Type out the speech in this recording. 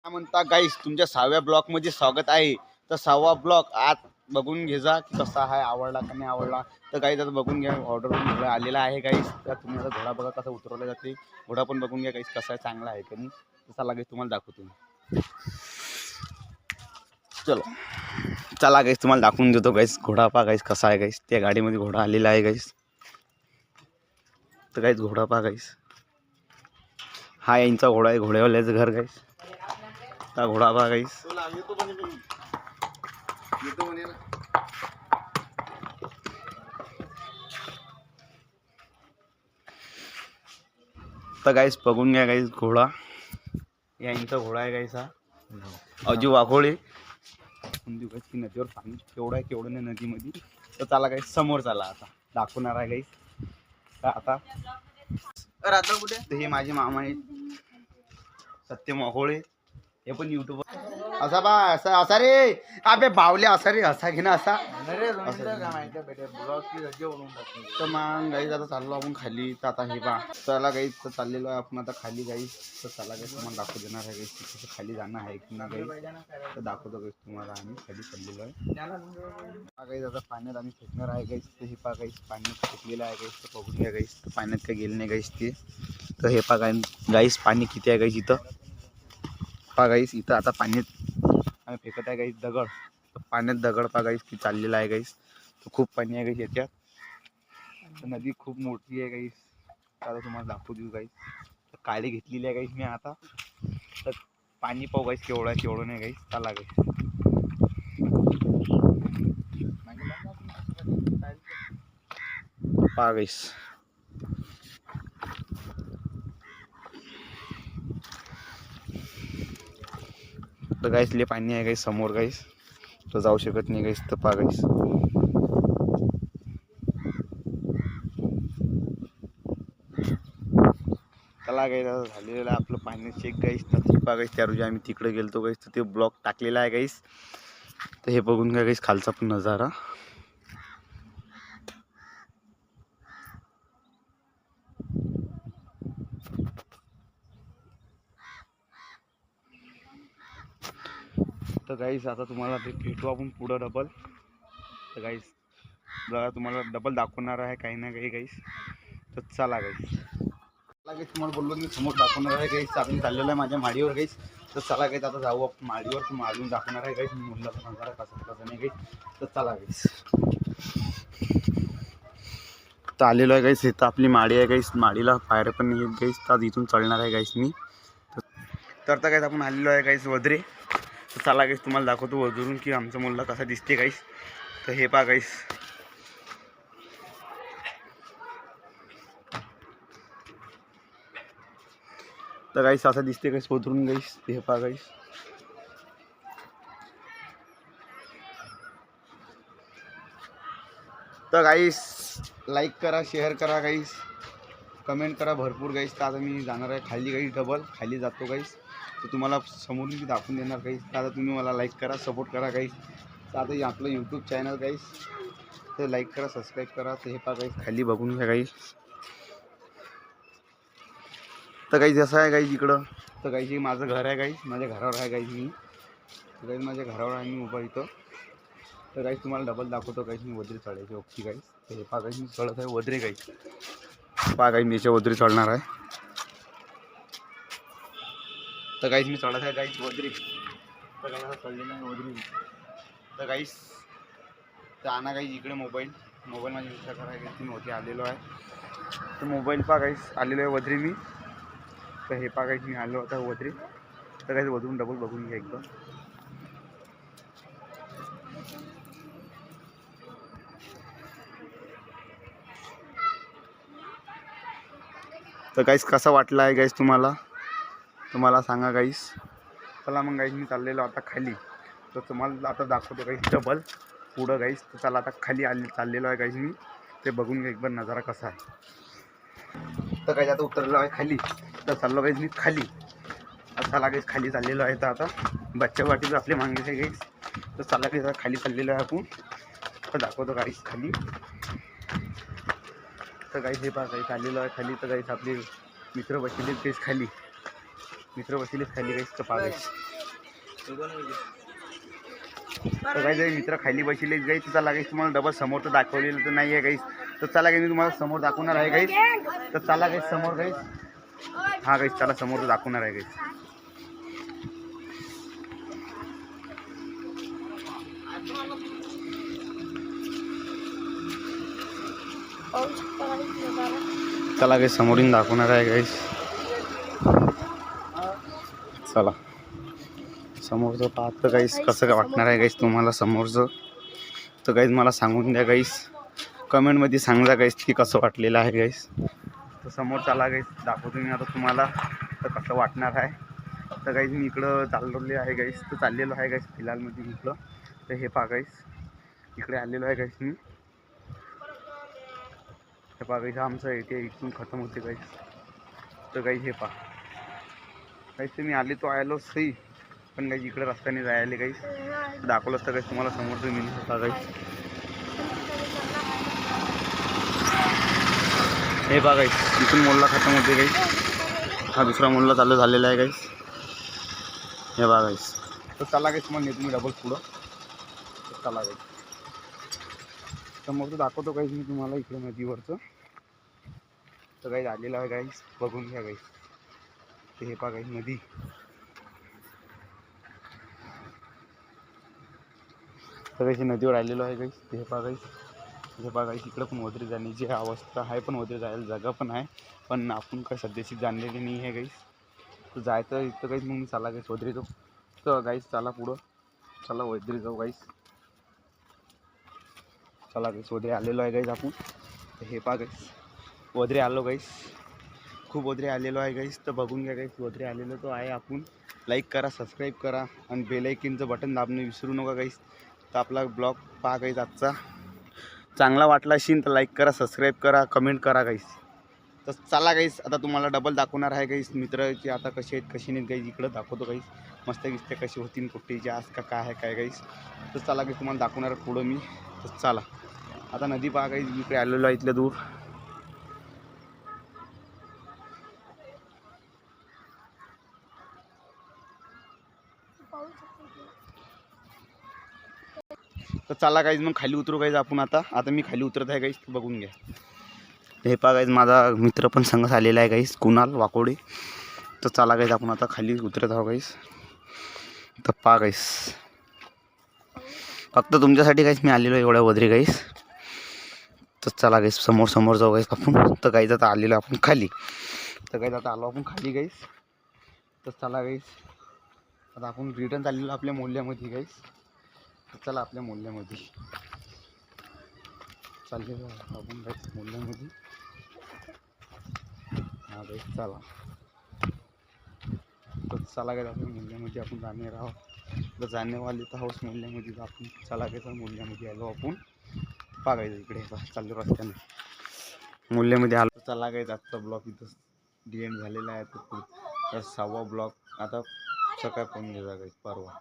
काय म्हणता गाईस, तुमच्या 6व्या ब्लॉक मध्ये स्वागत आहे. तर 6वा ब्लॉक आज बघून घे जा की कसा आहे, आवडला का नाही आवडला. तर गाईस आता बघून घ्या, ऑर्डरवरून घोडा आलेला आहे गाईस. तर तुम्ही आता घोडा बघा कसा उतरवला जाते. घोडा पण बघून घ्या गाईस कसा आहे, चांगला आहे का नाही. तसा लागेल तुम्हाला दाखवतो. चलो चला गाईस, तुम्हाला दाखवून देतो गाईस. घोडा पहा गाईस कसा आहे गाईस. त्या गाडीमध्ये घोडा आलेला आहे गाईस. तर गाईस घोडा पहा गाईस, हा यांचा घोडा आहे, घोड्यावाल्याचं घर गाईस. हा घोडा पहा गाईस. तर गाईस बघून घ्या गाईस, घोडा यांचा घोडा आहे गाईस. हा अजू वाघोळे की नदीवर पाणी केवढं आहे केवढं नाही नदीमध्ये. तर चला गाईस समोर चला, आता दाखवणार आहे गाईस. तर आता राहता कुठे, हे माझे मामा आहेत सत्यम वाघोळे. हे पण युट्यूब असा बा असा असा रे अबे बावले असा रे असा घे ना असा. तर मग गाईज आता चाललो आपण खाली. तर आता हे बा चला गाईज, तर चाललेलो आहे आपण आता खाली गाईज. तर चला गाईज तुम्हाला दाखवू देणार आहे गाईज कसं खाली जाणं आहे की ना गाईज. तर दाखवतो गाईज तुम्हाला, आम्ही खाली चाललेलो आहे गाईज. आता पाण्यात आम्ही फेकणार आहे गाईज. तर हे पा गाईज पाण्यात फेकलेलं आहे गाईज. तर बघून घ्या गाईज, तर पाण्यात काही गेलं नाही गाईज ते. तर हे पा गाईज पाणी किती आहे गाईज इथं पा गाईस. इथं आता पाण्यात आम्ही फेकत आहे गाईस दगड. तर पाण्यात दगड पा गाईस की चाललेला आहे गाईस. तर खूप पाणी आहे गाईस याच्यात. तर नदी खूप मोठी आहे गाईस. आता तुम्हाला दाखवू देऊ गाईस. तर काळी घेतलेली आहे गाईस मी आता. तर पाणी पाहू गाईस केवढं आहे केवढं नाही गाईस. चला गाईस पा गाईस. तर गाईस ले पाणी आहे गाईस समोर गाईस. तर जाऊ शकत नाही गाईस. तर पा गाईस चला गाईस, आता झालेलं आहे आपलं पाणी चेक गाईस. तर पा गाईस त्या रोजी आम्ही तिकडे गेलतो गाईस. तर ते ब्लॉक टाकलेला आहे गाईस. तर हे बघून घ्या गाईस खालचा पण नजारा. तर गाईस आता तुम्हाला ते भेटू आपण पुढं डबल. तर गाईस जरा तुम्हाला डबल दाखवणार आहे काही ना काही गाईस. तर चला गाईस. चला गाईस, तुम्हाला बोललो मी समोर दाखवणार आहे गाईस. आपण चाललेलं आहे माझ्या माडीवर गाईस. तर चला गाईस आता जाऊ आपण माडीवर. तर माडून दाखवणार आहे गाईस मुलाचा नजारा कसा नाही गाईस. तर चला गाईस. तर आलेलो आहे गाईस. इथं आपली माडी आहे गाईस. माडीला पायऱ्या पण नाही येत गाईस. तर इथून चढणार आहे गाईस मी. तर गाईस आपण आलेलो आहे गाईस वद्रे. तर चला गाईस तुम्हाला दाखवतो वजरून की आमचा मुलगा कसा दिसते गाईस. तर हे पहा गाईस. तर गाईस असं दिसते गाईस वजरून गाईस. हे पहा गाईस. तर गाईस लाईक करा, शेअर करा गाईस, कमेंट करा भरपूर गाईस. तर आता मी जाणार आहे खाली गाईस डबल. खाली जातो गाईस. तर तुम्हाला समोरून मी दाखवून देणार गाईस. तर आता तुम्ही मला लाईक करा, सपोर्ट करा गाईस. तर आता आपलं यूट्यूब चॅनल गाईस. तर लाईक करा, सबस्क्राईब करा. तर हे पहा गाईस खाली बघून घ्या गाईस. तर गाईस असं आहे गाईस इकडं. तर गाईस हे माझं घर आहे गाईस. माझ्या घरावर आहे गाईस मी. तर गाईस माझ्या घरावर आहे मी उभा इथं. तर गाईस तुम्हाला डबल दाखवतो गाईस मी वद्री चढायची ओके गाईस. तर हे पहा गाईस मी चढत आहे वद्री गाईस. पहा गाईस मी याच्या वद्री चढणार आहे. तर गाईस मी चढत आहे गाईस वद्री. तर गाईस चढलेलं आहे वद्री. तर गाईस तर आणा गाईस इकडे मोबाईल माझ्या विचार करायला ती नव्हती आलेलो आहे. तर मोबाईल पहा गाईस आलेलो आहे वद्री मी. तर हे पहा गाईस मी आलो होता वद्री. तर गाईस वधरून डबल बघून घ्या एकदम. तर गाईस कसा वाटला आहे गाईस तुम्हाला सांगा गाईस. चला मग गाईस मी चाललेलो आता खाली. तर तुम्हाला आता दाखवतो गाईस डबल पुढं गाईस. तर चला आता खाली चाललेलो आहे गाईस मी. ते बघून घ्या एकदा नजारा कसा आहे. तर गाईस आता उतरलो आहे खाली. तर चाललो गाईस मी खाली. चला गाईस खाली चाललेलो आहे. तर आता बच्च्या वाटीचं आपले मागणी आहे गाईस. तर चला गाईस आता खाली चाललेलो आहे आपण. तर दाखवतो गाईस खाली. तर गाईस हे पहा गाईस आलेलो आहे खाली. तर गाईस आपले मित्र बसलेले तेच खाली. गाईस तर पहा गाईस. तर काही मित्र खाली बसले गाईस, तर चला गाईस तुम्हाला डबल समोर तर दाखवलेलं तर नाही आहे गाईस. तर चला गाईस मी तुम्हाला समोर दाखवणार आहे गाईस. तर चला गाईस समोर गाईस. हा गाईस चला समोर तर दाखवणार आहे गाईस. चला गाईस समोरून दाखवणार आहे गाईस. चला समोरचं पाहत गाईस कसं वाटणार आहे गाईस तुम्हाला समोरचं. तर गाईस मला सांगून द्या गाईस, कमेंटमध्ये सांगा गाईस की कसं वाटलेलं आहे गाईस. तर समोर चला गाईस दाखवतो मी आता तुम्हाला तर कसं वाटणार आहे. तर गाईस मी इकडं चाललेलो आहे गाईस. तर चाललेलो आहे गाईस फिलहालमध्ये इकडं. तर हे पहा गाईस इकडे आलेलो आहे गाईस मी. हे पहा गाईस आमचं इथे इथून खतम होते गाईस. तर गाईस हे पहा गाईस तुम्ही आले तो आलो सही, पण गाईस इकडे रस्त्याने जायला गाईस दाखवलं असतं गाईस तुम्हाला समोरचं मिळू शकता गाईस. हे पहा गाईस इथून मोल्ला खतम होते गाईस. हा दुसरा मोल्ला चालू झालेला आहे गाईस. हे बघा गाईस. तर चला गाईस मग तुम्ही डबल पुढं. तर चला गाईस समोरचं दाखवतो गाईस मी तुम्हाला इकडे नदीवरचं. तर गाईस आलेलं आहे गाईस, बघून घ्या गाईस. ते हे पहा गाईस नदी. तर गाईस नदीवर आलेलो आहे गाईस. ते हे पहा गाईस. हे पहा गाईस इकडं पण वदरी जाण्याची अवस्था आहे, पण वदरी जायला जागा पण आहे, पण आपण काय सध्याची जाणलेली नाही आहे गाईस. तर जायचं इथं गाईस. मग मी चला गाईस वदरी जाऊ. तर गाईस चला पुढं, चला वदरी जाऊ गाईस. चला गाईस वदरी आलेलो आहे गाईस आपण. तर हे पहा गाईस वदरी आलो गाईस. खूप वदरी आलेलो आहे गाईस. तर बघून घ्या गाईस वदरी आलेलो तो आहे आपण. लाईक करा, सबस्क्राईब करा आणि बेल आयकॉनचं बटन दाबणं विसरू नका गाईस. तर आपला ब्लॉग पहा गाईस आजचा. चांगला वाटला असेल तर लाईक करा, सबस्क्राईब करा, कमेंट करा गाईस. तर चला गाईस आता तुम्हाला डबल दाखवणार आहे गाईस मित्राची आता कशी आहेत कशी नाहीत गाईस. इकडं दाखवतो गाईस मस्त गिसते कशी होतील कुठेची आज का काय आहे काय गाईस. तर चला गाईस तुम्हाला दाखवणार पुढं मी. तर चला आता नदी पहा गाईस इकडे आलेलो आहे इथल्या दूर. तर चला गाईस मग खाली उतरू गाईस आपण. आता मी खाली उतरत आहे गाईस, बघून घ्या. हे पहा गाईस माझा मित्र पण संघ आलेला आहे गाईस, कुणाल वाकोडे. तर चला गाईस आपण आता खाली उतरत आहोत गाईस. तर पहा गाईस फक्त तुमच्यासाठी गाईस मी आलेलो एवढ्या वदरी गाईस. तर चला गाईस समोर समोर जाऊ गाईस आपण. तर गाईस आता आलेलो आपण खाली. तर गाईस आता आलो आपण खाली गाईस. तर चला गाईस आता आपण रिटर्न चाललेलो आपल्या मोहल्ल्यामध्ये गाईस. तर चला आपल्या मोहल्ल्यामध्ये चाललेलो आपण गाईस मोहल्ल्यामध्ये. हा गाईस चला. तर चला गाईस आपल्या मोहल्ल्यामध्ये आपण जाणार आहोत. तर जाणेवाले तर हाऊस मोहल्ल्यामध्ये आपण. चला गाईस मोहल्ल्यामध्ये आलो आपण. बघायचं इकडे चाललो रस्त्याने मोहल्ल्यामध्ये आलो. चला गाईस आजचा ब्लॉग इथं डी एंड झालेला आहे. तर 6वा ब्लॉग आता सकाळी पण गेला गाईस परवा.